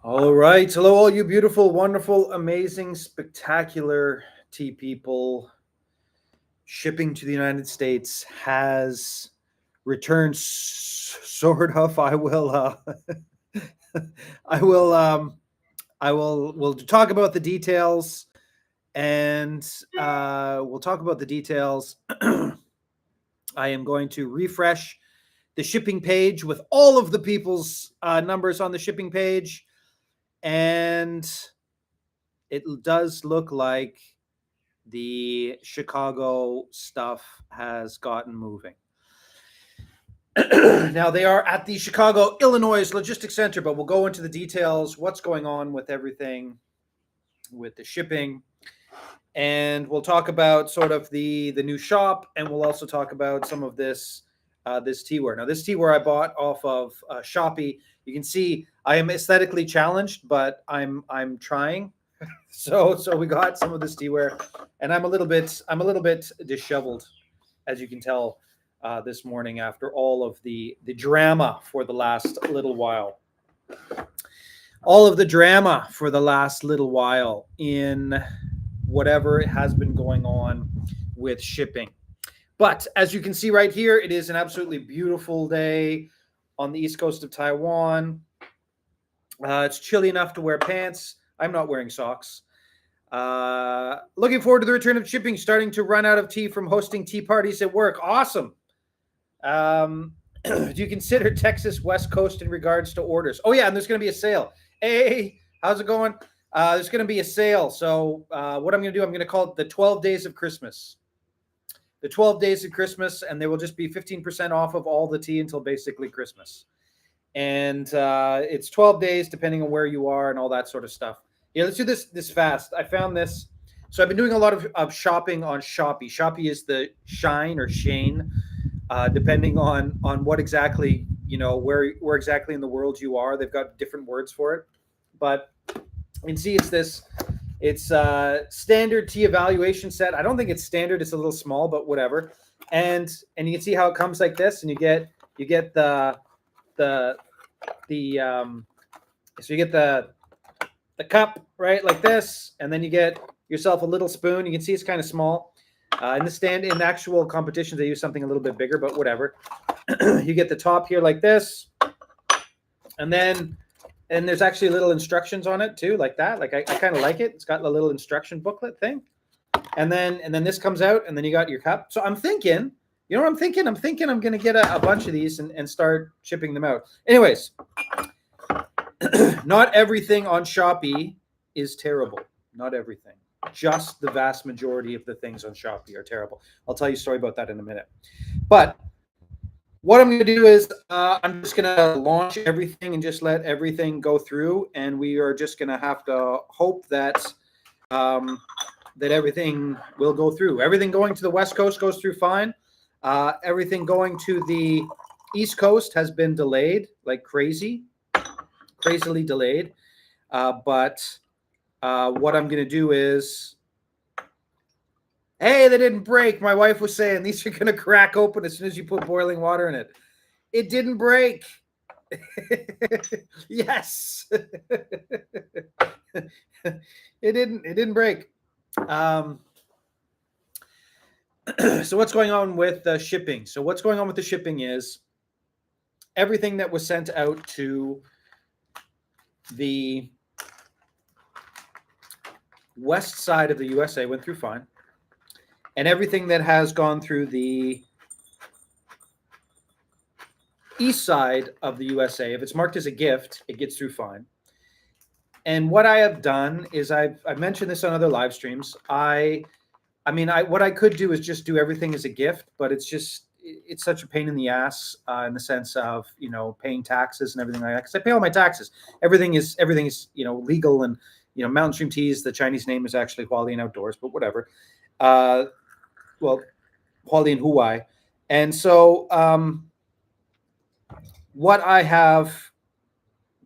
All right. Hello, all you beautiful, wonderful, amazing, spectacular tea people. Shipping to the United States has returned, sort of. I will. I will. I will. We'll talk about the details, and we'll talk about the details. I am going to refresh the shipping page with all of the people's numbers on the shipping page, and it does look like the Chicago stuff has gotten moving. Now they are at the Chicago, Illinois Logistics Center, but we'll go into the details, what's going on with everything, with the shipping, and we'll talk about sort of the new shop, and we'll also talk about some of this Teaware. Now, this Teaware I bought off of Shopee. You can see I am aesthetically challenged, but I'm trying. So we got some of this Teaware, and I'm a little bit disheveled, as you can tell, this morning after all of the drama for the last little while. All of the drama for the last little while in whatever has been going on with shipping. But as you can see right here, it is an absolutely beautiful day on the east coast of Taiwan. It's chilly enough to wear pants. I'm not wearing socks. Looking forward to the return of shipping, starting to run out of tea from hosting tea parties at work. Awesome. Do you consider Texas West Coast in regards to orders? Oh, yeah, and there's going to be a sale. Hey, how's it going? There's going to be a sale. So what I'm going to do, I'm going to call it the 12 Days of Christmas. The 12 Days of Christmas, and there will just be 15% off of all the tea until basically Christmas. And it's 12 days depending on where you are and all that sort of stuff. Yeah, let's do this fast. I found this. So I've been doing a lot of shopping on Shopee. Shopee is the Shine or Shane, depending on what exactly, where exactly in the world you are. They've got different words for it. But you can see it's standard tea evaluation set. I don't think it's standard. It's a little small, but whatever. And you can see how it comes like this, and you get the cup, right, like this, and then you get yourself a little spoon. You can see it's kind of small. In actual competitions, they use something a little bit bigger, but whatever. You get the top here like this, and there's actually little instructions on it too, like that. Like I kind of like it. It's got a little instruction booklet thing, and then this comes out, and then you got your cup. So I'm thinking, you know what I'm thinking? I'm thinking I'm going to get a bunch of these and start shipping them out. Anyways, not everything on Shopee is terrible. Not everything. Just the vast majority of the things on Shopee are terrible. I'll tell you a story about that in a minute. But what I'm going to do is I'm just going to launch everything and just let everything go through. And we are just going to have to hope that that everything will go through. Everything going to the West Coast goes through fine. Everything going to the East Coast has been delayed like crazily delayed. But what I'm going to do is, hey, they didn't break. My wife was saying these are going to crack open as soon as you put boiling water in it. It didn't break. Yes. It didn't break. So what's going on with the shipping? So what's going on with the shipping is everything that was sent out to the west side of the USA went through fine. And everything that has gone through the east side of the USA, if it's marked as a gift, it gets through fine. And what I have done is I've mentioned this on other live streams. What I could do is just do everything as a gift, but it's such a pain in the ass in the sense of, paying taxes and everything like that. Because I pay all my taxes. Everything is legal, and Mountain Stream Teas, the Chinese name is actually Hualien Outdoors, but whatever. Hualien Huai. And so what I have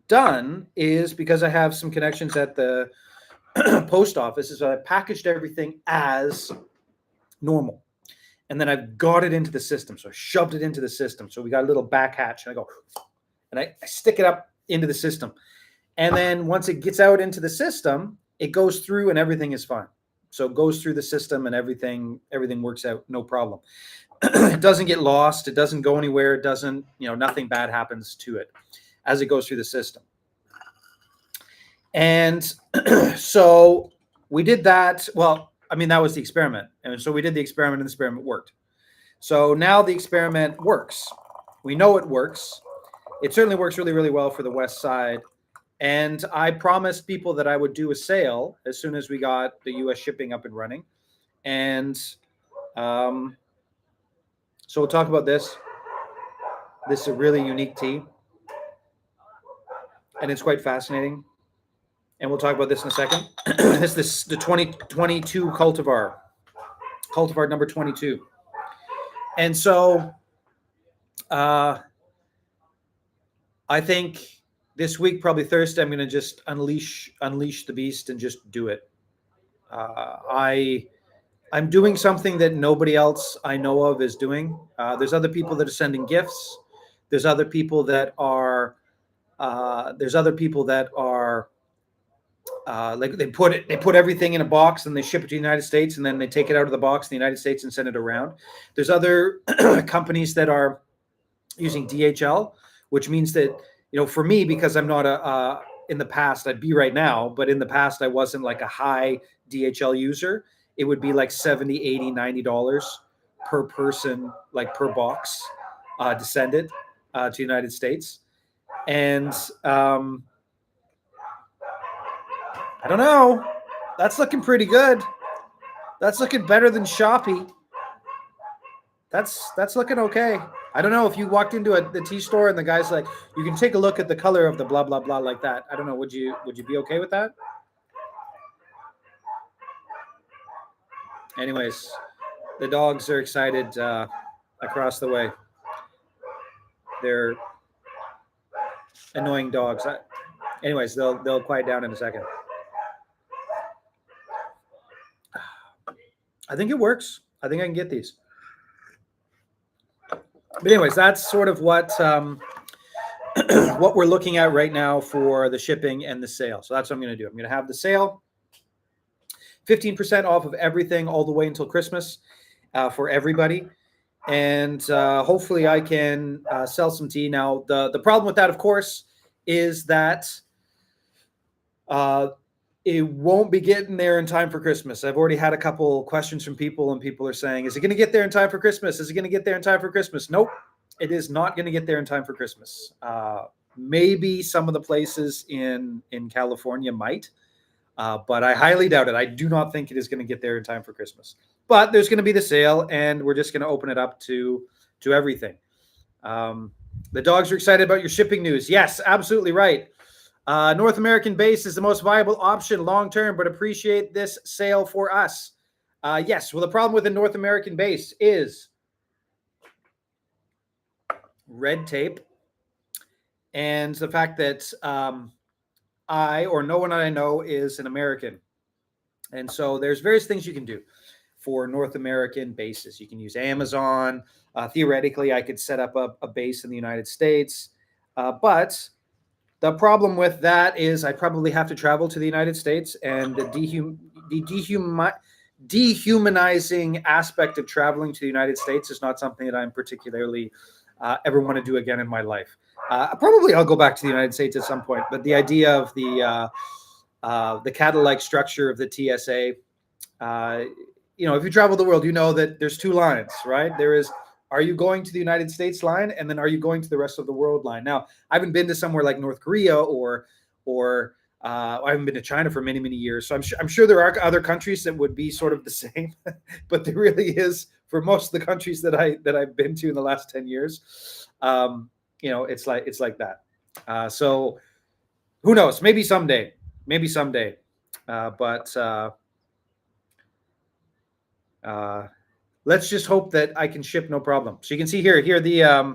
done is, because I have some connections at the post office, is I packaged everything as normal. And then I've got it into the system. So I shoved it into the system. So we got a little back hatch, and I go, and I stick it up into the system. And then once it gets out into the system, it goes through and everything is fine. So it goes through the system and everything works out, no problem. It doesn't get lost. It doesn't go anywhere. It doesn't, nothing bad happens to it as it goes through the system. And so we did that. Well, I mean, that was the experiment. And so we did the experiment and the experiment worked. So now the experiment works. We know it works. It certainly works really, really well for the West Side. And I promised people that I would do a sale as soon as we got the US shipping up and running. And so we'll talk about this. This is a really unique tea. And it's quite fascinating. And we'll talk about this in a second. This is the 2022 cultivar number 22. And so I think this week, probably Thursday, I'm going to just unleash the beast and just do it. I'm doing something that nobody else I know of is doing. There's other people that are sending gifts. There's other people that are like they put everything in a box and they ship it to the United States, and then they take it out of the box in the United States and send it around. There's other companies that are using DHL, which means that, for me, because I'm not in the past, I'd be right now, but in the past I wasn't like a high DHL user. It would be like $70, $80, $90 per person, like per box, to send it to the United States. And I don't know. That's looking pretty good. That's looking better than Shopee. That's looking okay. I don't know if you walked into the tea store and the guy's like, you can take a look at the color of the blah blah blah like that. I don't know. Would you be okay with that? Anyways, the dogs are excited across the way. They're annoying dogs. Anyways, they'll quiet down in a second. I think it works. I think I can get these. But anyways, that's sort of what what we're looking at right now for the shipping and the sale. So that's what I'm going to do. I'm going to have the sale, 15% off of everything all the way until Christmas for everybody. And hopefully I can sell some tea. Now, the problem with that, of course, is that it won't be getting there in time for Christmas. I've already had a couple questions from people, and people are saying, is it going to get there in time for Christmas? Is it going to get there in time for Christmas? Nope, it is not going to get there in time for Christmas. Maybe some of the places in California might, but I highly doubt it. I do not think it is going to get there in time for Christmas. But there's going to be the sale, and we're just going to open it up to everything. The dogs are excited about your shipping news. Yes, absolutely right. North American base is the most viable option long-term, but appreciate this sale for us. Yes, well, the problem with the North American base is red tape and the fact that I or no one I know is an American. And so there's various things you can do for North American bases. You can use Amazon. Theoretically, I could set up a base in the United States, but the problem with that is I probably have to travel to the United States, and the dehumanizing aspect of traveling to the United States is not something that I'm particularly ever want to do again in my life. Probably I'll go back to the United States at some point, but the idea of the cattle-like structure of the TSA, if you travel the world, you know that there's two lines, right? There is, are you going to the United States line? And then are you going to the rest of the world line? Now, I haven't been to somewhere like North Korea or I haven't been to China for many, many years. So I'm sure there are other countries that would be sort of the same, but there really is for most of the countries that I've been to in the last 10 years. It's like that. So who knows? Maybe someday. Let's just hope that I can ship no problem. So you can see here the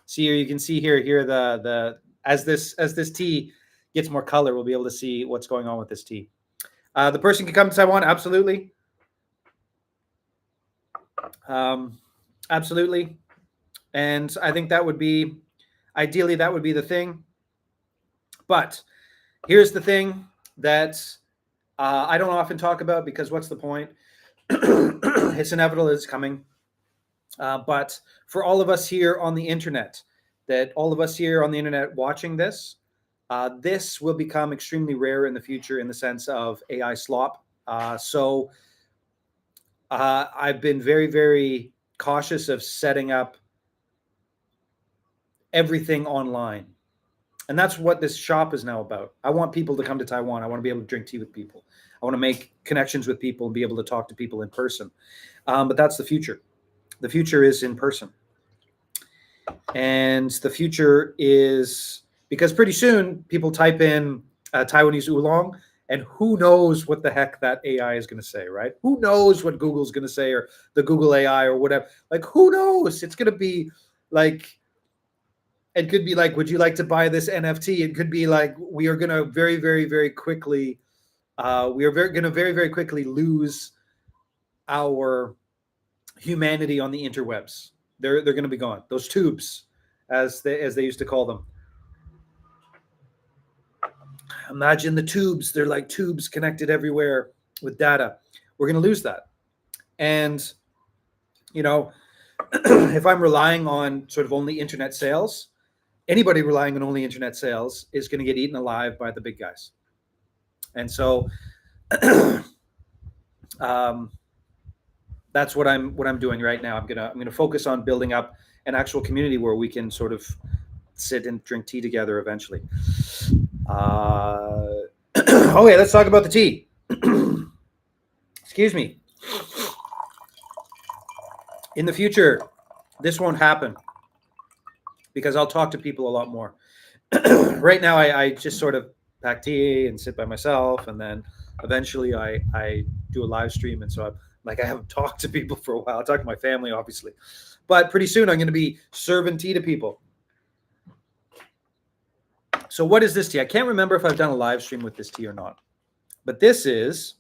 the as this tea gets more color, we'll be able to see what's going on with this tea. The person can come to Taiwan, absolutely. Absolutely. And I think that would be, ideally, that would be the thing. But here's the thing that I don't often talk about, because what's the point? It's inevitable, it's coming. But for all of us here on the internet, watching this, this will become extremely rare in the future in the sense of AI slop. So I've been very, very cautious of setting up everything online. And that's what this shop is now about. I want people to come to Taiwan. I want to be able to drink tea with people. I want to make connections with people and be able to talk to people in person. But that's the future. The future is in person. And the future is, because pretty soon people type in Taiwanese oolong, and who knows what the heck that AI is going to say, right? Who knows what Google's going to say, or the Google AI or whatever. Like, who knows? It's going to be like, it could be like, would you like to buy this NFT? It could be like, we are going to very, very, very quickly, going to very, very quickly lose our humanity on the interwebs. They're going to be gone. Those tubes, as they used to call them. Imagine the tubes. They're like tubes connected everywhere with data. We're going to lose that. And, you know, if I'm relying on sort of only internet sales, anybody relying on only internet sales is going to get eaten alive by the big guys. And so that's what I'm doing right now. I'm gonna focus on building up an actual community where we can sort of sit and drink tea together eventually. Okay, let's talk about the tea. Excuse me. In the future, this won't happen because I'll talk to people a lot more. Right now, I just sort of pack tea and sit by myself, and then eventually I do a live stream, and so I haven't talked to people for a while. I talk to my family, obviously, but pretty soon I'm going to be serving tea to people. So what is this tea? I can't remember if I've done a live stream with this tea or not, but this is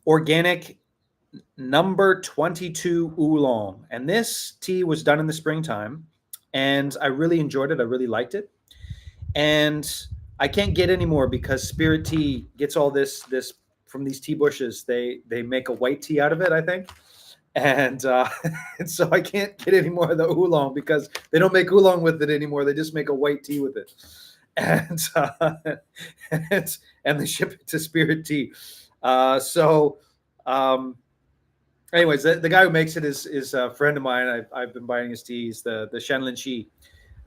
organic number 22 oolong, and this tea was done in the springtime, and I really enjoyed it. I really liked it, and I can't get any more because Spirit Tea gets all this from these tea bushes. They make a white tea out of it, I think, and and so I can't get any more of the oolong because they don't make oolong with it anymore. They just make a white tea with it, and and they ship it to Spirit Tea. Anyways, the guy who makes it is a friend of mine. I've been buying his teas, the Shanlin Shi,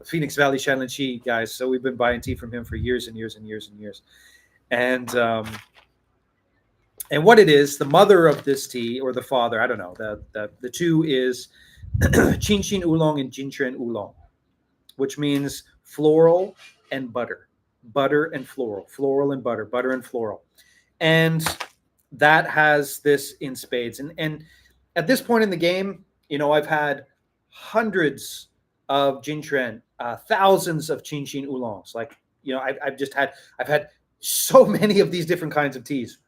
Phoenix Valley Shanlin Shi guys. So we've been buying tea from him for years and years and years and years. And what it is, the mother of this tea, or the father, I don't know. The two is Qinshin Oolong and Jinchuan Oolong, which means floral and butter. Butter and floral and butter, butter and floral. And that has this in spades. And at this point in the game, you know, I've had hundreds of Jinchuan, thousands of Qinshin Oolongs. Like, you know, I've had so many of these different kinds of teas.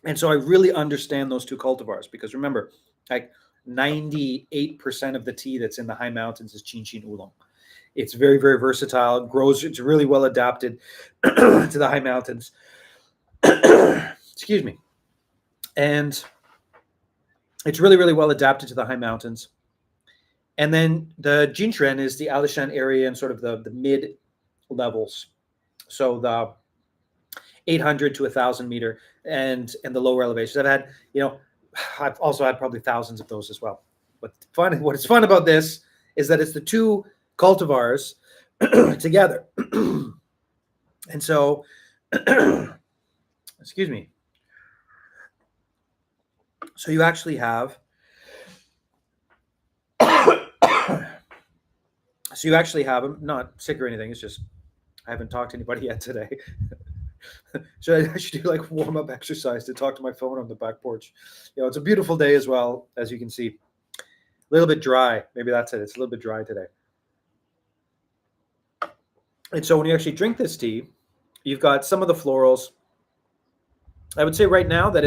And so I really understand those two cultivars, because remember, like 98% of the tea that's in the high mountains is Qinshin Oolong. It's very, very versatile. It grows. It's really well adapted to the high mountains. Excuse me. And it's really, really well adapted to the high mountains. And then the Jinchuan is the Alishan area and sort of the mid levels. So the 800 to 1,000 meter and the lower elevations. I've also had probably thousands of those as well. But what is fun about this is that it's the two cultivars together. And so, excuse me. So you actually have, I'm not sick or anything. It's just, I haven't talked to anybody yet today. So I should do like warm up exercise to talk to my phone on the back porch. You know, it's a beautiful day as well, as you can see. A little bit dry. Maybe that's it. It's a little bit dry today. And so when you actually drink this tea, you've got some of the florals. I would say right now that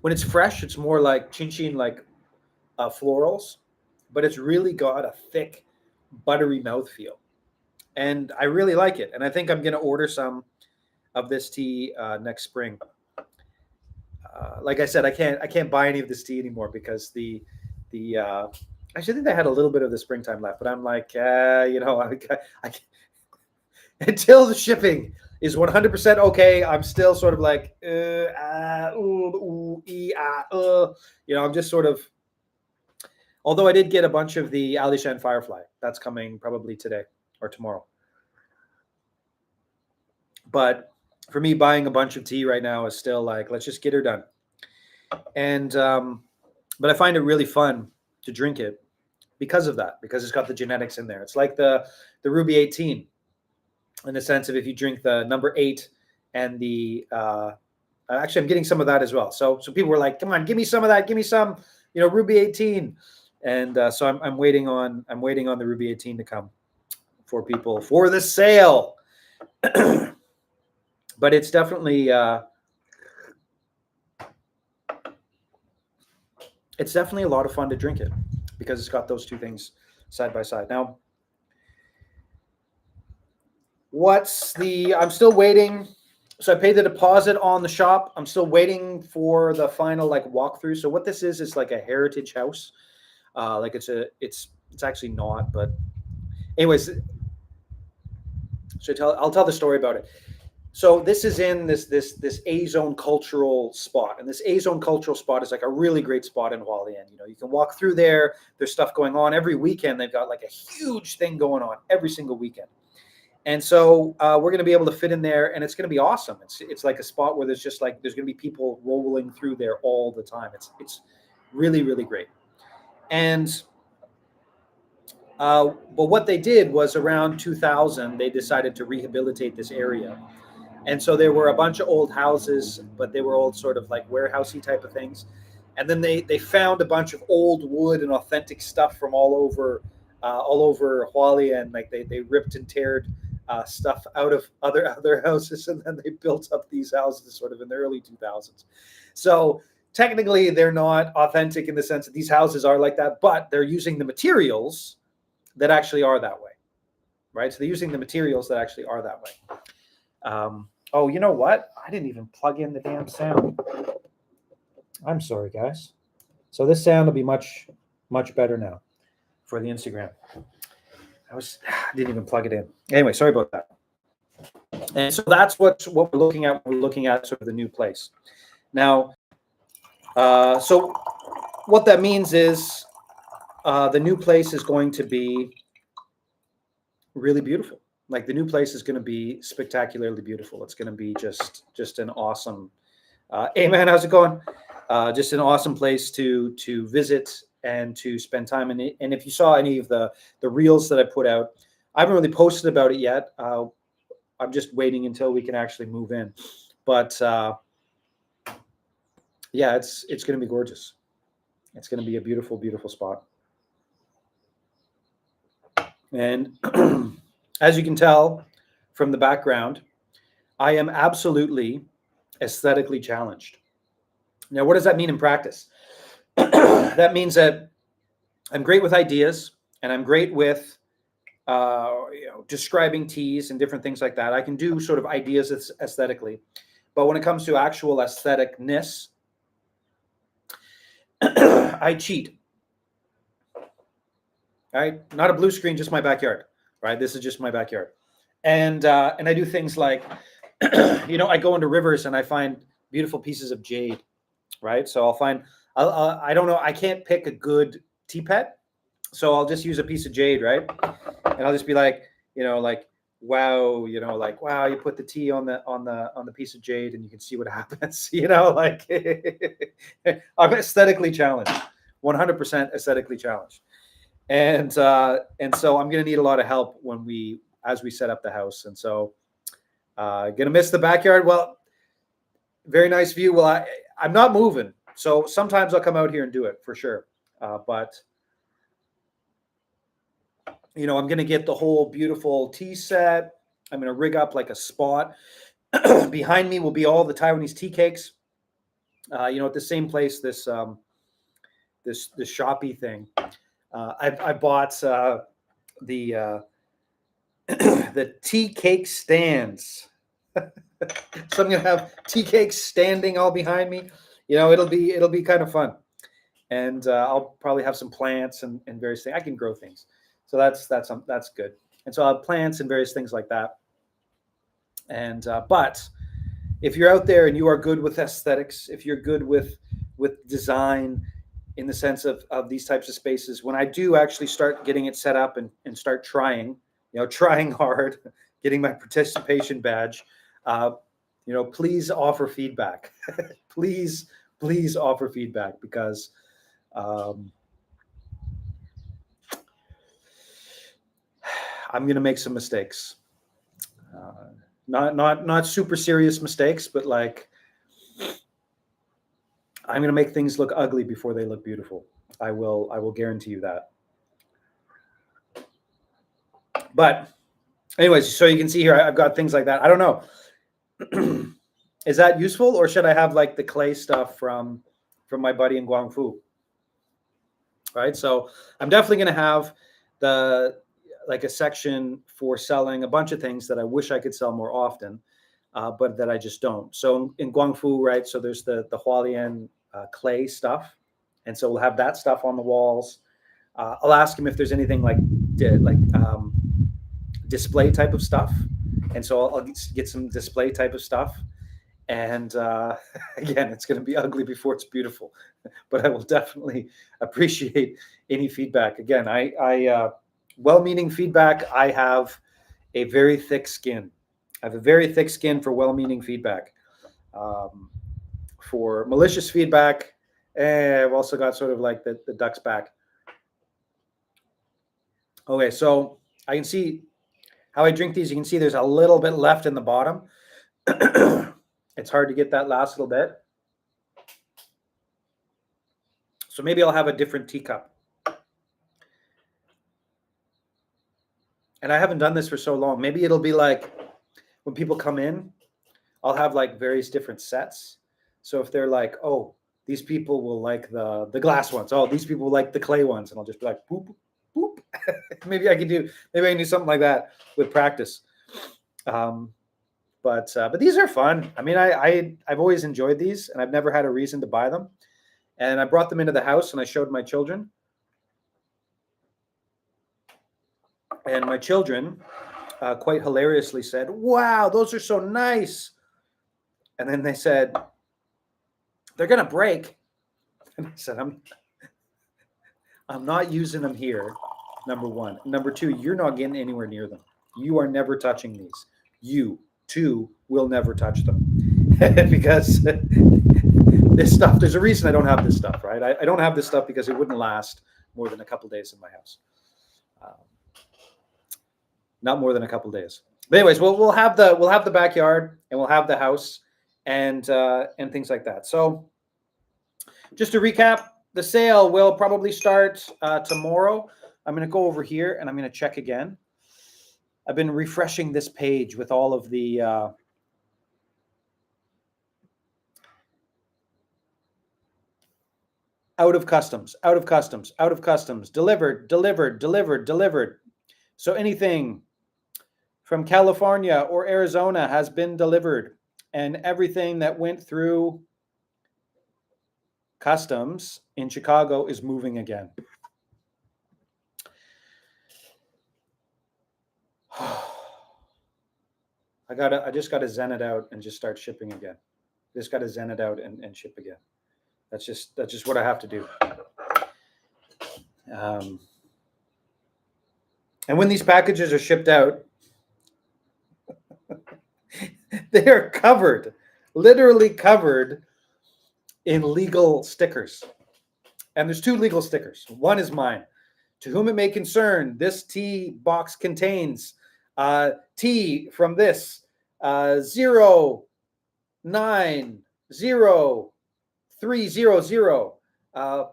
when it's fresh, it's more like Qinshin, like florals, but it's really got a thick buttery mouthfeel, and I really like it. And I think I'm going to order some of this tea next spring. Like I said, I can't buy any of this tea anymore because the actually I think they had a little bit of the springtime left, but I'm like, I until the shipping is 100% okay, I'm still sort of like, I'm just sort of. Although I did get a bunch of the Alishan Firefly, that's coming probably today or tomorrow. But for me, buying a bunch of tea right now is still like, let's just get her done. And but I find it really fun to drink it because of that, because it's got the genetics in there. It's like the Ruby 18 in the sense of if you drink the number 8 and the actually I'm getting some of that as well. So people were like, come on, give me some of that, give me some, Ruby 18. And so I'm waiting on the Ruby 18 to come for people for the sale. But it's definitely a lot of fun to drink it because it's got those two things side by side. Now, I'm still waiting. So I paid the deposit on the shop. I'm still waiting for the final walkthrough. So what this is like a heritage house. It's actually not, but anyways, I'll tell the story about it. So this is in this A zone cultural spot, and this A zone cultural spot is like a really great spot in Hualien. You can walk through there. There's stuff going on every weekend. They've got like a huge thing going on every single weekend, and so we're going to be able to fit in there, and it's going to be awesome. It's like a spot where there's going to be people rolling through there all the time. It's really, really great, and. But what they did was around 2000, they decided to rehabilitate this area. And so there were a bunch of old houses, but they were old sort of like warehousey type of things. And then they found a bunch of old wood and authentic stuff from all over Hualien. Like they ripped and teared stuff out of other houses, and then they built up these houses sort of in the early 2000s. So technically, they're not authentic in the sense that these houses are like that, but they're using the materials that actually are that way, right? So they're using the materials that actually are that way. Oh, you know what? I didn't even plug in the damn sound. I'm sorry, guys. So this sound will be much, much better now for the Instagram. I didn't even plug it in. Anyway, sorry about that. And so that's what we're looking at. We're looking at sort of the new place. Now, so what that means is the new place is going to be really beautiful. Like the new place is going to be spectacularly beautiful. It's going to be just an awesome. Hey man, how's it going? Just an awesome place to visit and to spend time in it. And if you saw any of the reels that I put out, I haven't really posted about it yet. I'm just waiting until we can actually move in. But yeah, it's going to be gorgeous. It's going to be a beautiful, beautiful spot. And as you can tell from the background, I am absolutely aesthetically challenged. Now, what does that mean in practice? That means that I'm great with ideas, and I'm great with describing teas and different things like that. I can do sort of ideas aesthetically, but when it comes to actual aestheticness, I cheat. All right, not a blue screen, just my backyard. Right, this is just my backyard, and I do things like, I go into rivers and I find beautiful pieces of jade. Right, so I'll find. I don't know. I can't pick a good tea pet, so I'll just use a piece of jade, right? And I'll just be like, wow, wow, you put the tea on the piece of jade, and you can see what happens. I'm aesthetically challenged, 100% aesthetically challenged. And so I'm going to need a lot of help as we set up the house. And so going to miss the backyard. Well, very nice view. Well, I'm not moving. So sometimes I'll come out here and do it for sure. But I'm going to get the whole beautiful tea set. I'm going to rig up like a spot. Behind me will be all the Taiwanese tea cakes. At the same place, this Shopee thing. I bought the the tea cake stands. So I'm gonna have tea cakes standing all behind me. It'll be kind of fun, and I'll probably have some plants and various things. I can grow things, so that's good. And so I'll have plants and various things like that. And but if you're out there and you are good with aesthetics, if you're good with design, in the sense of these types of spaces, when I do actually start getting it set up and start trying, trying hard, getting my participation badge, uh, please offer feedback. Please offer feedback, because um, I'm going to make some mistakes. Not super serious mistakes, but like, I'm going to make things look ugly before they look beautiful. I will guarantee you that. But anyways, so you can see here, I've got things like that. I don't know. Is that useful, or should I have like the clay stuff from my buddy in Guangfu? Right. So I'm definitely going to have the like a section for selling a bunch of things that I wish I could sell more often, but that I just don't. So in Guangfu, right? So there's the Hualien clay stuff, and so we'll have that stuff on the walls. I'll ask him if there's anything like display type of stuff, and so I'll get some display type of stuff. And again, it's going to be ugly before it's beautiful, but I will definitely appreciate any feedback. Again, I well-meaning feedback. I have a very thick skin. I have a very thick skin for well-meaning feedback. For malicious feedback, I've also got sort of like the duck's back. Okay, so I can see how I drink these. You can see there's a little bit left in the bottom. It's hard to get that last little bit. So maybe I'll have a different teacup. And I haven't done this for so long. Maybe it'll be like when people come in, I'll have like various different sets. So if they're like, oh, these people will like the glass ones. Oh, these people will like the clay ones. And I'll just be like, boop, boop. maybe I can do something like that with practice. But these are fun. I mean, I've always enjoyed these, and I've never had a reason to buy them. And I brought them into the house, and I showed my children. And my children quite hilariously said, "Wow, those are so nice." And then they said, "They're going to break." And I said, I'm not using them here, number one. Number two, you're not getting anywhere near them. You are never touching these. You, too, will never touch them. Because this stuff, there's a reason I don't have this stuff, right? I don't have this stuff because it wouldn't last more than a couple days in my house. Not more than a couple days. But anyways, we'll have the backyard, and we'll have the house, and things like that. So just to recap, the sale will probably start tomorrow. I'm going to go over here and I'm going to check again. I've been refreshing this page with all of the out of customs, delivered. So anything from California or Arizona has been delivered, and everything that went through customs in Chicago is moving again. I just gotta zen it out and just start shipping again. Just gotta zen it out and ship again. That's just what I have to do. And when these packages are shipped out, they are covered, literally covered in legal stickers. And there's two legal stickers. One is mine. To whom it may concern, this tea box contains tea from this 090300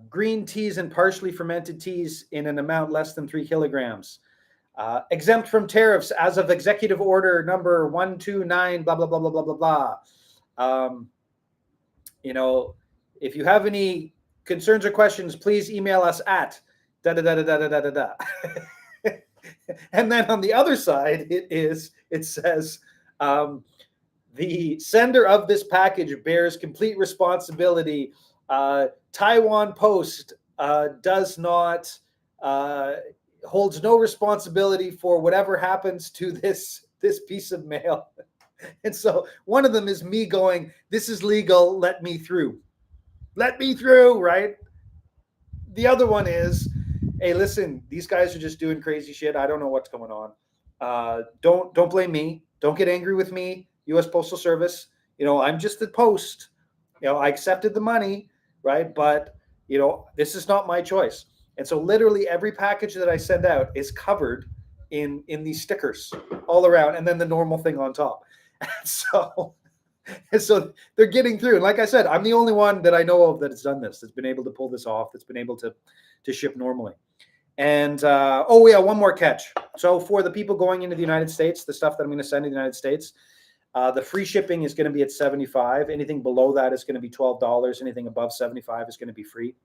green teas and partially fermented teas in an amount less than 3 kilograms. Exempt from tariffs as of executive order number 129, blah, blah, blah, blah, blah, blah, blah. If you have any concerns or questions, please email us at da da da da da da da da. And then on the other side, it says, the sender of this package bears complete responsibility. Taiwan Post does not holds no responsibility for whatever happens to this piece of mail. And so one of them is me going, "This is legal. Let me through. Let me through." Right. The other one is, "Hey, listen, these guys are just doing crazy shit. I don't know what's going on. Don't blame me. Don't get angry with me, U.S. Postal Service. I'm just the post. I accepted the money, right? But this is not my choice." And so, literally, every package that I send out is covered in these stickers all around, and then the normal thing on top. So they're getting through. And like I said, I'm the only one that I know of that has done this, that's been able to pull this off, that's been able to ship normally. And oh yeah, one more catch. So for the people going into the United States, the stuff that I'm going to send to the United States, the free shipping is going to be at $75. Anything below that is going to be $12. Anything above $75 is going to be free.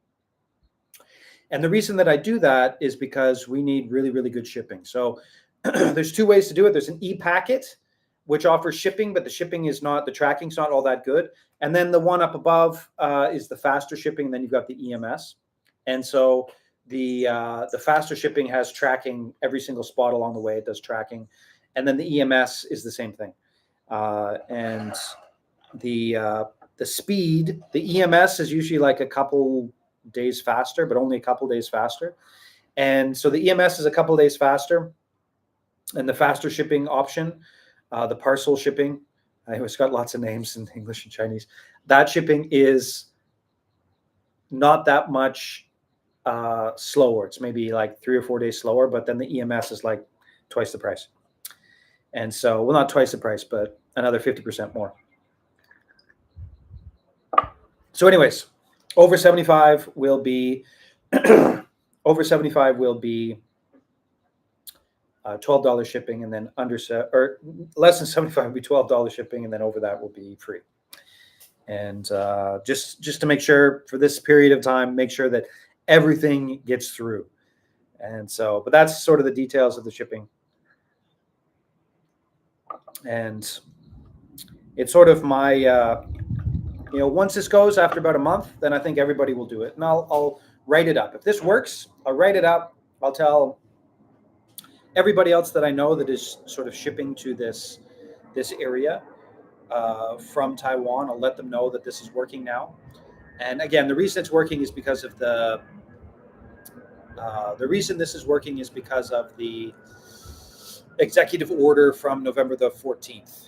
And the reason that I do that is because we need really, really good shipping. So there's two ways to do it. There's an e-packet, which offers shipping, but the shipping is not, the tracking's not all that good. And then the one up above is the faster shipping. And then you've got the EMS. And so the faster shipping has tracking every single spot along the way. It does tracking. And then the EMS is the same thing. And the speed, the EMS is usually like a couple days faster, but only a couple days faster. And so the EMS is a couple days faster. And the faster shipping option, the parcel shipping, it's got lots of names in English and Chinese. That shipping is not that much slower. It's maybe like 3 or 4 days slower, but then the EMS is like twice the price. And so, well, not twice the price, but another 50% more. So anyways, over 75 will be over 75 will be $12 shipping, and then or less than 75 will be $12 shipping, and then over that will be free. And just to make sure for this period of time, make sure that everything gets through. And so, but that's sort of the details of the shipping. And it's sort of my, once this goes after about a month, then I think everybody will do it. And I'll write it up. If this works, I'll write it up. I'll tell everybody else that I know that is sort of shipping to this area from Taiwan. I'll let them know that this is working now. And again, the reason it's working is because of the reason this is working is because of the executive order from November the 14th.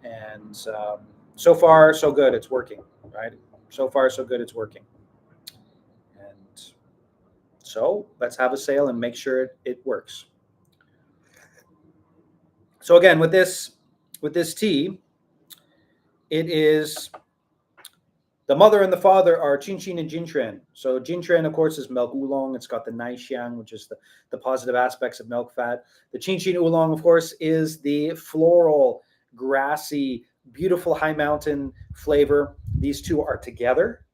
And so far, so good. It's working, right? So far, so good. It's working. And so let's have a sale and make sure it works. So again, with this tea, it is the mother and the father are Qinqin and Jintren. So Jintren, of course, is milk oolong. It's got the naixiang, which is the positive aspects of milk fat. The Qinqin oolong, of course, is the floral, grassy, beautiful high mountain flavor. These two are together.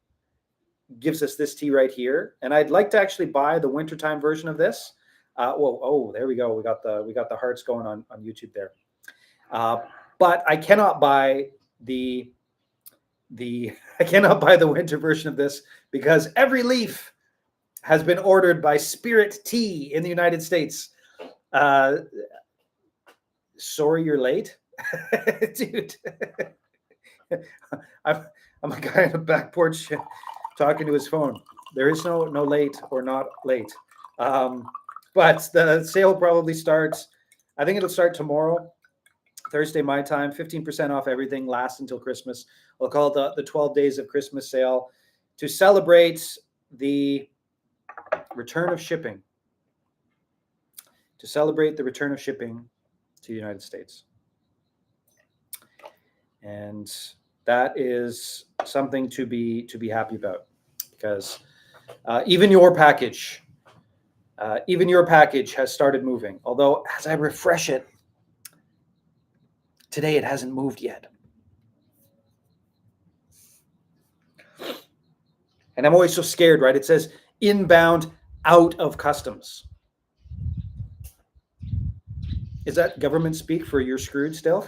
Gives us this tea right here. And I'd like to actually buy the wintertime version of this. There we go. We got the hearts going on YouTube there. But I cannot buy the winter version of this because every leaf has been ordered by Spirit Tea in the United States. Sorry, you're late, dude. I'm a guy on a back porch talking to his phone. There is no late or not late. But the sale probably starts, I think it'll start tomorrow, Thursday, my time, 15% off everything, lasts until Christmas. We'll call it the 12 days of Christmas sale to celebrate the return of shipping. To celebrate the return of shipping to the United States. And that is something to be happy about, because even your package has started moving. Although as I refresh it, today it hasn't moved yet. And I'm always so scared, right? It says inbound out of customs. Is that government speak for you're screwed still?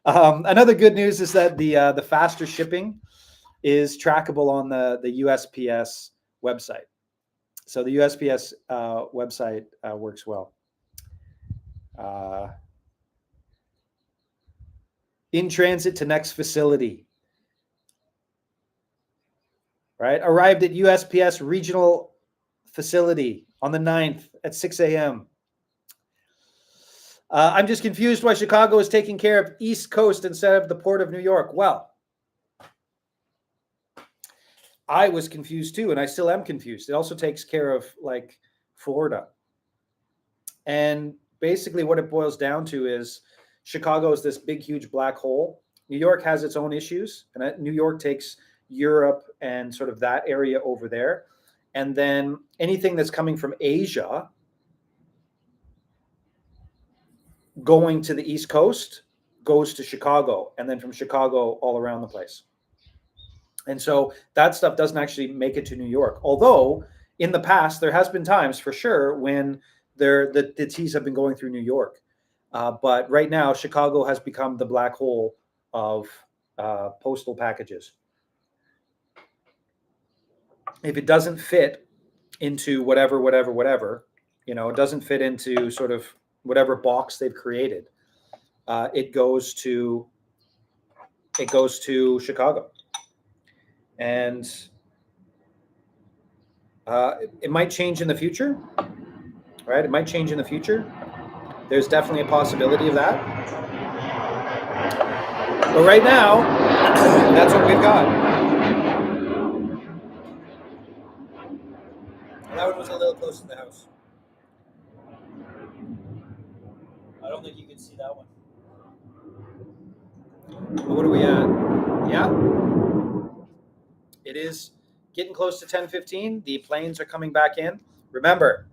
Another good news is that the faster shipping is trackable on the USPS website. So the USPS website works well. In transit to next facility. Right? Arrived at USPS regional facility on the 9th at 6 a.m. I'm just confused why Chicago is taking care of East Coast instead of the Port of New York. Well, I was confused too, and I still am confused. It also takes care of like Florida. And basically what it boils down to is Chicago is this big, huge black hole. New York has its own issues, and New York takes Europe and sort of that area over there. And then anything that's coming from Asia going to the East Coast goes to Chicago, and then from Chicago all around the place. And so that stuff doesn't actually make it to New York. Although in the past, there has been times for sure when the teas have been going through New York. But right now, Chicago has become the black hole of postal packages. If it doesn't fit into whatever, it doesn't fit into sort of whatever box they've created, it goes to Chicago. And it might change in the future, right? It might change in the future. There's definitely a possibility of that. But right now, that's what we've got. That one was a little close to the house. I don't think you can see that one. But what are we at? Yeah. It is getting close to 10:15. The planes are coming back in. Remember,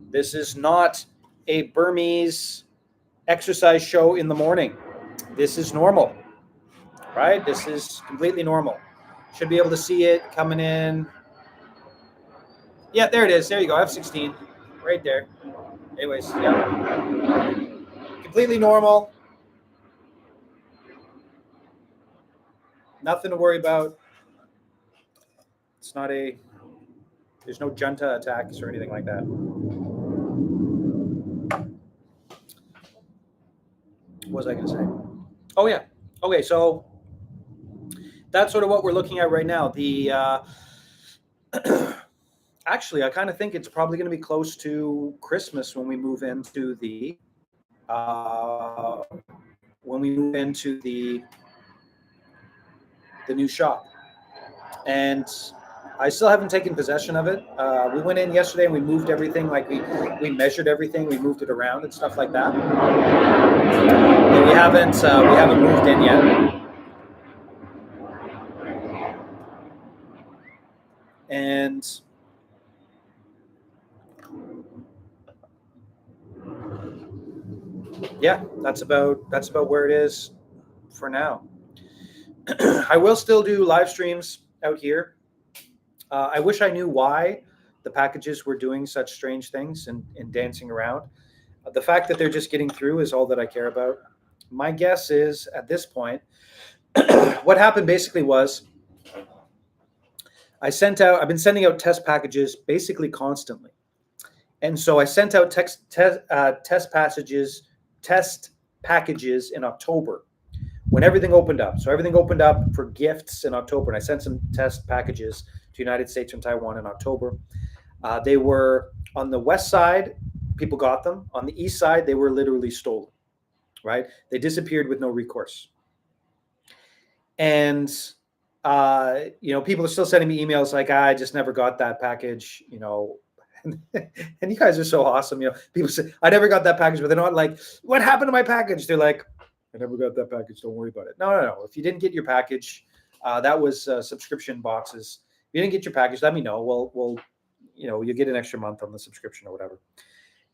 this is not a Burmese exercise show in the morning. This is normal, right? This is completely normal. Should be able to see it coming in. Yeah, there it is. There you go. F-16 right there. Anyways, yeah. Completely normal. Nothing to worry about. It's not there's no junta attacks or anything like that. What was I going to say? Oh, yeah. Okay, so that's sort of what we're looking at right now. Actually, I kind of think it's probably going to be close to Christmas when we move into the new shop. And I still haven't taken possession of it. We went in yesterday and we moved everything, like we measured everything, we moved it around and stuff like that. But we haven't moved in yet. And yeah, that's about where it is for now. I will still do live streams out here. I wish I knew why the packages were doing such strange things and dancing around. The fact that they're just getting through is all that I care about. My guess is at this point, what happened basically was I've been sending out test packages basically constantly. And so I sent out test packages in October when everything opened up. So everything opened up for gifts in October, and I sent some test packages to United States and Taiwan in October. They were on the west side, people got them. On the east side, they were literally stolen, right? They disappeared with no recourse. And people are still sending me emails like, I just never got that package, and you guys are so awesome. People say, I never got that package, but they're not like, what happened to my package? They're like, I never got that package. Don't worry about it. No. If you didn't get your package, that was subscription boxes. If you didn't get your package, let me know. We'll you get an extra month on the subscription or whatever.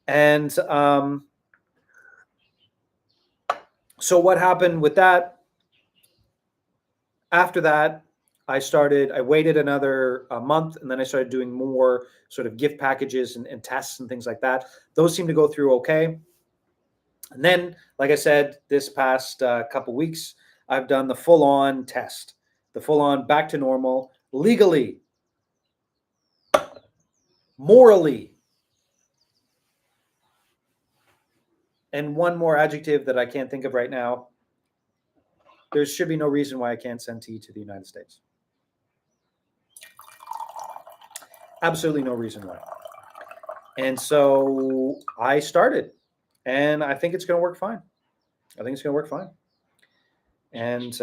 And so what happened with that? After that, I waited another month, and then I started doing more sort of gift packages and tests and things like that. Those seem to go through okay. And then, like I said, this past couple weeks, I've done the full on test, the full on back to normal, legally, morally, and one more adjective that I can't think of right now. There should be no reason why I can't send tea to the United States. Absolutely no reason why. And so I started, and I think it's going to work fine. I think it's going to work fine. And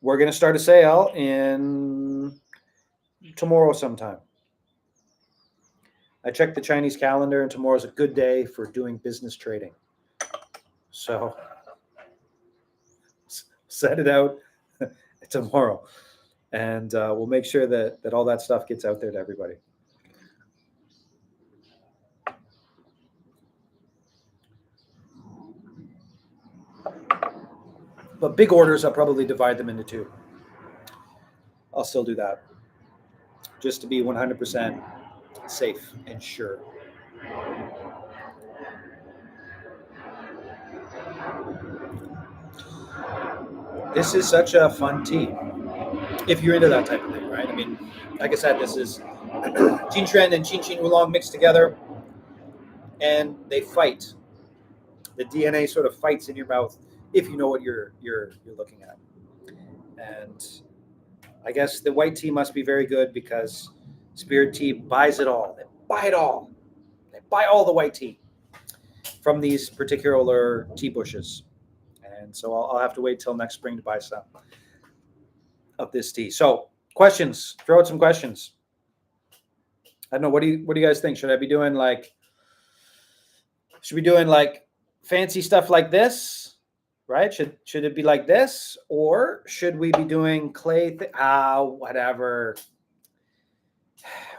we're going to start a sale in tomorrow sometime. I checked the Chinese calendar, and tomorrow's a good day for doing business trading. So set it out tomorrow, and we'll make sure that all that stuff gets out there to everybody. But big orders, I'll probably divide them into two. I'll still do that, just to be 100% safe and sure. This is such a fun tea, if you're into that type of thing, right? I mean, like I said, this is Jin Shren and Qin Qin Oolong mixed together, and they fight. The DNA sort of fights in your mouth if you know what you're looking at. And I guess the white tea must be very good because Spirit Tea buys it all. They buy it all. They buy all the white tea from these particular tea bushes. And so I'll have to wait till next spring to buy some of this tea. So questions, throw out some questions. I don't know. What do you guys think? Should we be doing like fancy stuff like this, right? Should it be like this, or should we be doing clay? Whatever.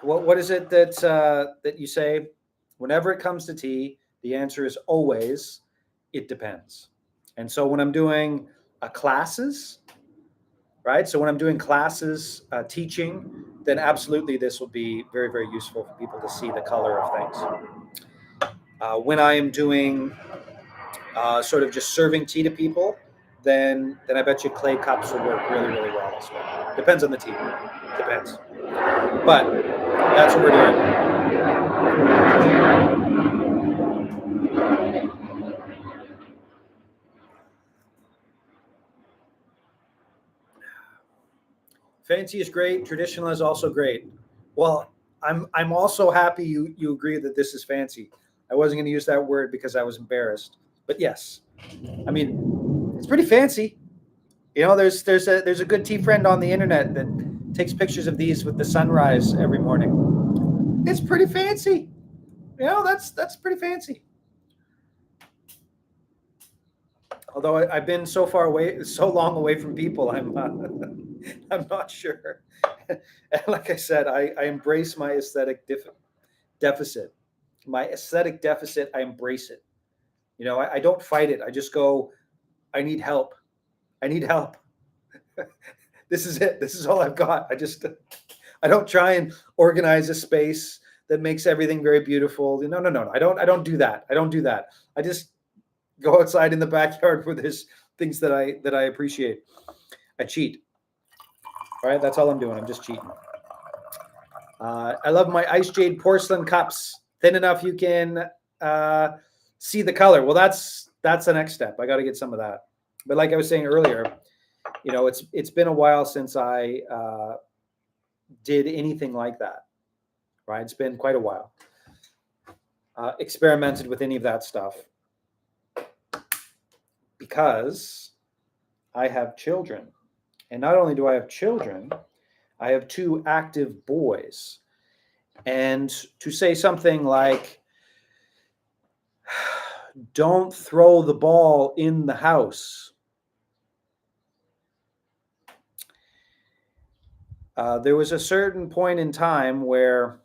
What is it that you say? Whenever it comes to tea, the answer is always it depends. And so when I'm doing classes, right? So when I'm doing classes, teaching, then absolutely this will be very, very useful for people to see the color of things. When I am doing sort of just serving tea to people, then I bet you clay cups will work really, really well as well. Depends on the tea. Depends. But that's what we're doing. Fancy is great. Traditional is also great. Well, I'm also happy you agree that this is fancy. I wasn't going to use that word because I was embarrassed. But yes, I mean it's pretty fancy. You know, there's a good tea friend on the internet that takes pictures of these with the sunrise every morning. It's pretty fancy. You know, that's pretty fancy. Although I've been so long away from people, I'm not sure. And like I said, I embrace my aesthetic deficit. My aesthetic deficit, I embrace it. You know, I don't fight it. I just go, I need help. I need help. This is it. This is all I've got. I don't try and organize a space that makes everything very beautiful. No. I don't do that. I don't do that. I just go outside in the backyard where there's things that I appreciate. I cheat. All right, that's all I'm doing. I'm just cheating. I love my ice jade porcelain cups, thin enough you can see the color. Well, that's the next step. I got to get some of that. But like I was saying earlier, you know, it's been a while since I did anything like that. Right, it's been quite a while. Experimented with any of that stuff because I have children. And not only do I have children, I have two active boys. And to say something like, don't throw the ball in the house. There was a certain point in time where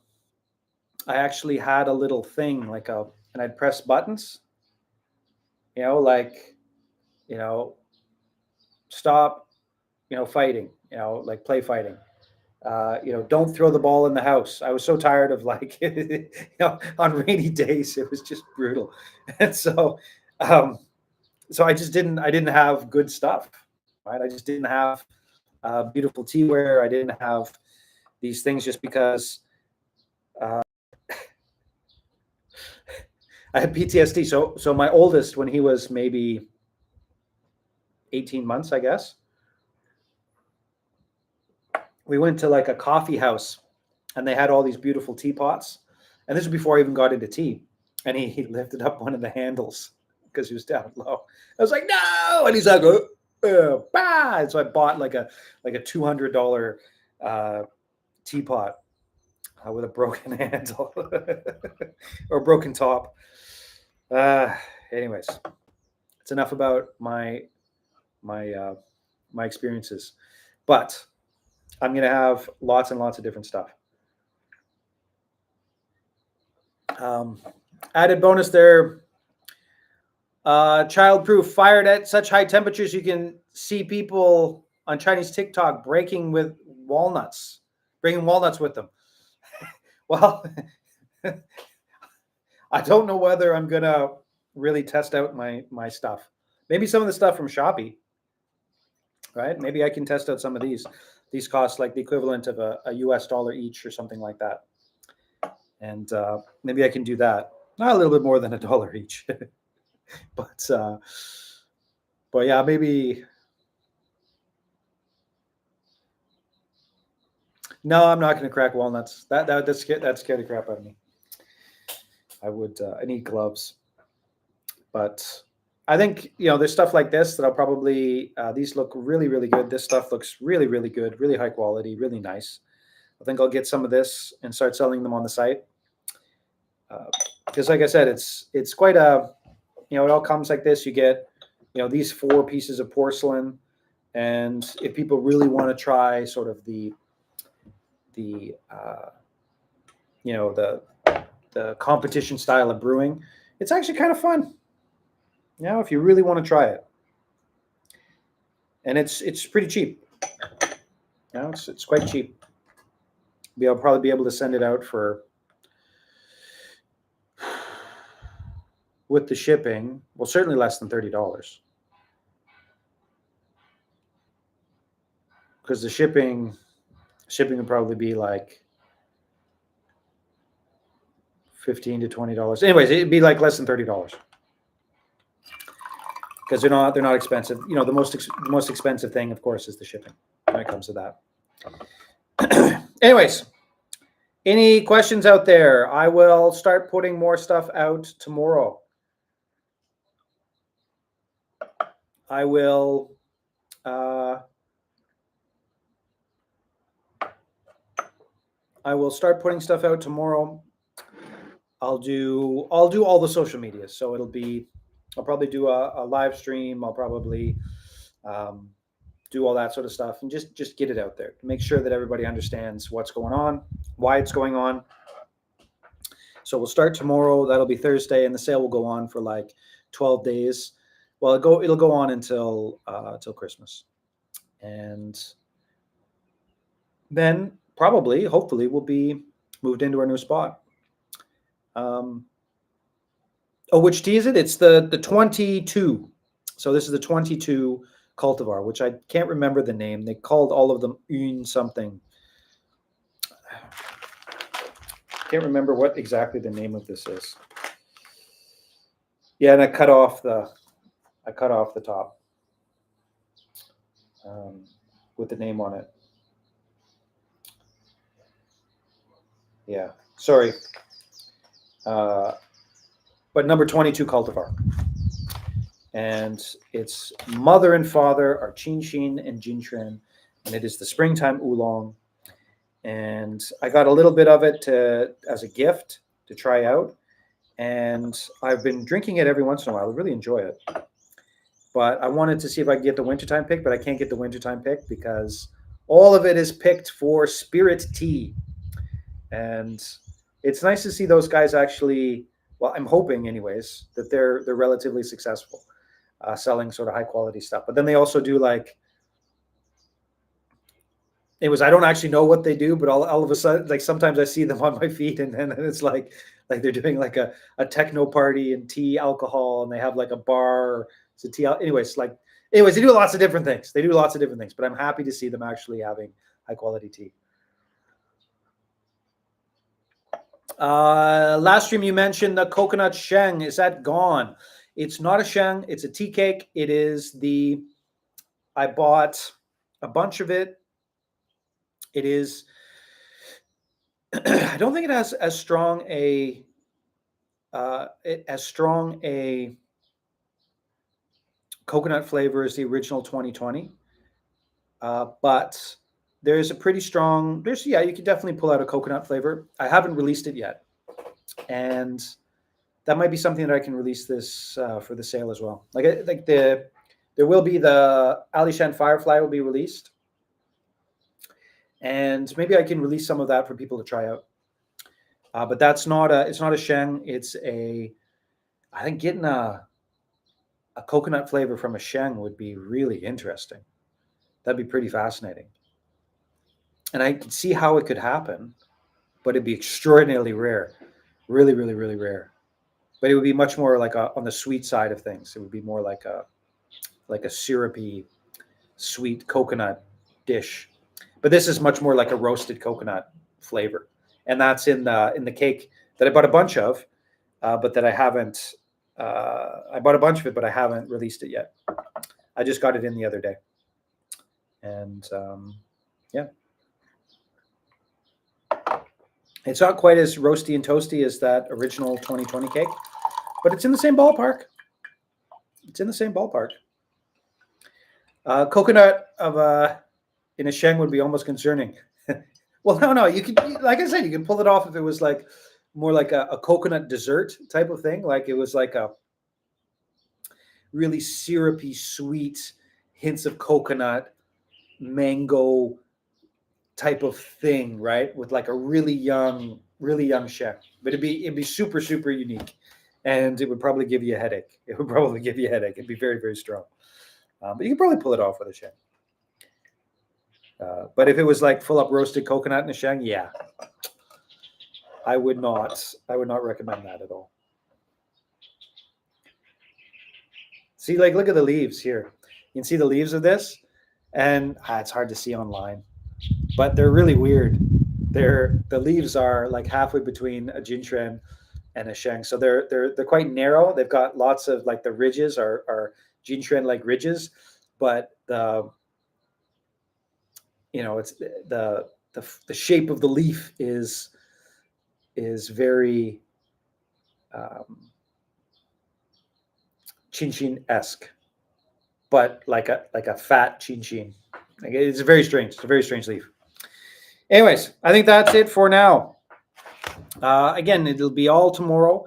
I actually had a little thing and I'd press buttons, you know, stop, fighting, like play fighting. Don't throw the ball in the house. I was so tired of like, on rainy days, it was just brutal. And um, so I didn't have good stuff, right? I just didn't have beautiful teaware. I didn't have these things just because uh, I had PTSD. So my oldest, when he was maybe 18 months, I guess, we went to like a coffee house and they had all these beautiful teapots. And this was before I even got into tea. And he lifted up one of the handles because he was down low. I was like, no. And he's like, bah. And so I bought like a $200 teapot with a broken handle or a broken top. Anyways, it's enough about my experiences, but I'm gonna have lots and lots of different stuff. Added bonus there. Childproof, fired at such high temperatures you can see people on Chinese TikTok bringing walnuts with them. Well, I don't know whether I'm gonna really test out my stuff. Maybe some of the stuff from Shopee, right? Maybe I can test out some of these. These cost like the equivalent of a US dollar each or something like that. And maybe I can do that. Not a little bit more than $1 each, but yeah, maybe. No, I'm not going to crack walnuts. That scared the crap out of me. I need gloves, but I think there's stuff like this that I'll probably these look really, really good. This stuff looks really, really good, really high quality, really nice. I think I'll get some of this and start selling them on the site. Because like I said, it's quite a, it all comes like this. You get, these 4 pieces of porcelain, and if people really want to try sort of the competition style of brewing, it's actually kind of fun. If you really want to try it, and it's pretty cheap. It's quite cheap. I'll probably be able to send it out for, with the shipping, well, certainly less than $30. Because the shipping would probably be like $15 to $20. Anyways, it'd be like less than $30. Because they're not expensive. The most expensive thing, of course, is the shipping when it comes to that. Anyways, any questions out there? I will start putting more stuff out tomorrow. I will start putting stuff out tomorrow. I'll do all the social media. So I'll probably do a live stream. I'll probably do all that sort of stuff and just get it out there to make sure that everybody understands what's going on, why it's going on. So we'll start tomorrow. That'll be Thursday, and the sale will go on for like 12 days. Well, it'll go on until Christmas, and then probably, hopefully, we'll be moved into our new spot. Which tea is it? It's the 22. So this is the 22 cultivar, which I can't remember the name. They called all of them Une something. Can't remember what exactly the name of this is. Yeah, and I cut off the top with the name on it. Yeah, sorry. But number 22 cultivar. And its mother and father are Qinshin and Jinshuan, and it is the springtime oolong. And I got a little bit of it as a gift to try out. And I've been drinking it every once in a while. I really enjoy it. But I wanted to see if I could get the wintertime pick, but I can't get the wintertime pick because all of it is picked for spirit tea. And it's nice to see those guys actually, well, I'm hoping anyways, that they're relatively successful selling sort of high quality stuff. But then they also do like anyways, I don't actually know what they do, but all of a sudden, like sometimes I see them on my feed, and then it's like they're doing like a techno party and tea, alcohol, and they have like a bar. It's a tea. Anyways, they do lots of different things. They do lots of different things, but I'm happy to see them actually having high quality tea. Last stream you mentioned the coconut sheng. Is that gone? It's not a sheng. It's a tea cake. It is the. I bought a bunch of it. It is. I don't think it has as strong a coconut flavor as the original 2020, but there's a pretty strong. You can definitely pull out a coconut flavor. I haven't released it yet, and that might be something that I can release this for the sale as well. There will be the Alishan Firefly will be released, and maybe I can release some of that for people to try out. But it's not a sheng. It's I think getting a coconut flavor from a sheng would be really interesting. That'd be pretty fascinating. And I could see how it could happen, but it'd be extraordinarily rare. Really, really, really rare. But it would be much more like on the sweet side of things. It would be more like a syrupy, sweet coconut dish. But this is much more like a roasted coconut flavor. And that's in the cake that I bought a bunch of, but that I haven't. I bought a bunch of it, but I haven't released it yet. I just got it in the other day, and yeah, it's not quite as roasty and toasty as that original 2020 cake, but it's in the same ballpark. It's in the same ballpark. Coconut in a sheng would be almost concerning. Well, no, you can, like I said, you can pull it off if it was like more like a coconut dessert type of thing. Like it was like a really syrupy, sweet hints of coconut, mango type of thing, right? With like a really young sheng. But it'd be super, super unique. And it would probably give you a headache. It'd be very, very strong. But you can probably pull it off with a sheng. But if it was like full up roasted coconut in a sheng, yeah, I would not recommend that at all. See, like, look at the leaves here. You can see the leaves of this, and it's hard to see online, but they're really weird. The leaves are like halfway between a jinshen and a sheng, so they're quite narrow. They've got lots of like the ridges are jinshen like ridges, but it's the shape of the leaf is very Chinchin-esque, but like a fat Chinchin. Like it's very strange. It's a very strange leaf. Anyways, I think that's it for now. Again, it'll be all tomorrow,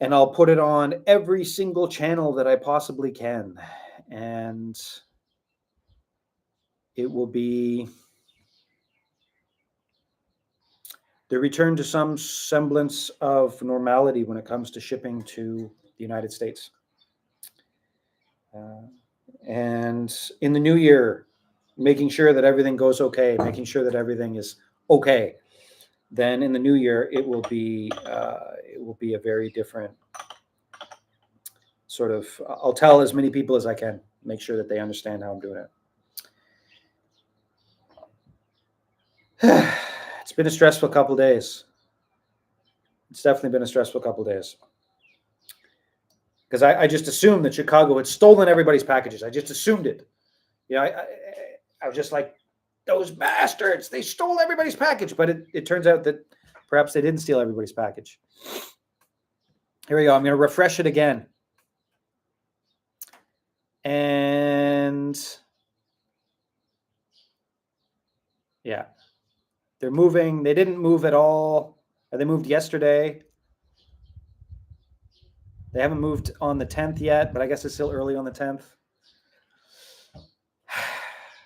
and I'll put it on every single channel that I possibly can, and it will be the return to some semblance of normality when it comes to shipping to the United States. And in the new year, making sure that everything goes okay, making sure that everything is okay. Then in the new year, it will be a very different sort of. I'll tell as many people as I can, make sure that they understand how I'm doing it. It's been a stressful couple of days. It's definitely been a stressful couple of days. Because I just assumed that Chicago had stolen everybody's packages. I just assumed it. I was just like, those bastards, they stole everybody's package. But it turns out that perhaps they didn't steal everybody's package. Here we go. I'm going to refresh it again. And yeah, they're moving. They didn't move at all. They moved yesterday. They haven't moved on the 10th yet, but I guess it's still early on the 10th.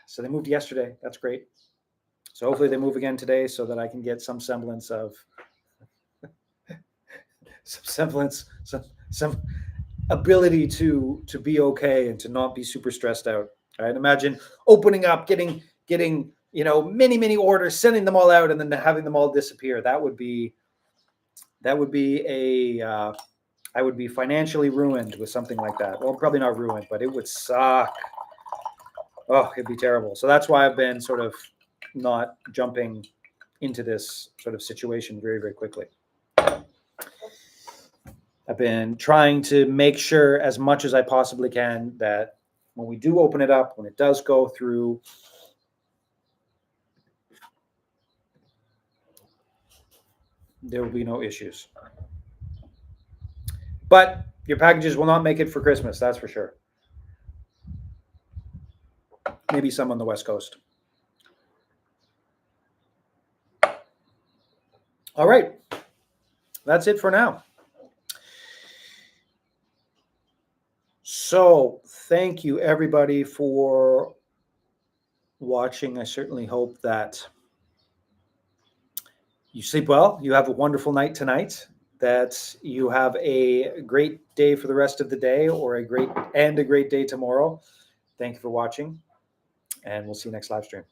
So they moved yesterday. That's great. So hopefully they move again today so that I can get some semblance of some ability to be okay and to not be super stressed out. All right. Imagine opening up, getting many orders, sending them all out, and then having them all disappear. That would be I would be financially ruined with something like that. Well, probably not ruined, but it would suck. Oh, it'd be terrible. So that's why I've been sort of not jumping into this sort of situation very, very quickly. I've been trying to make sure as much as I possibly can that when we do open it up, when it does go through, there will be no issues. But your packages will not make it for Christmas, that's for sure. Maybe some on the West Coast. All right. That's it for now. So thank you, everybody, for watching. I certainly hope that you sleep well. You have a wonderful night tonight, that you have a great day for the rest of the day, or a great day tomorrow. Thank you for watching, and we'll see you next live stream.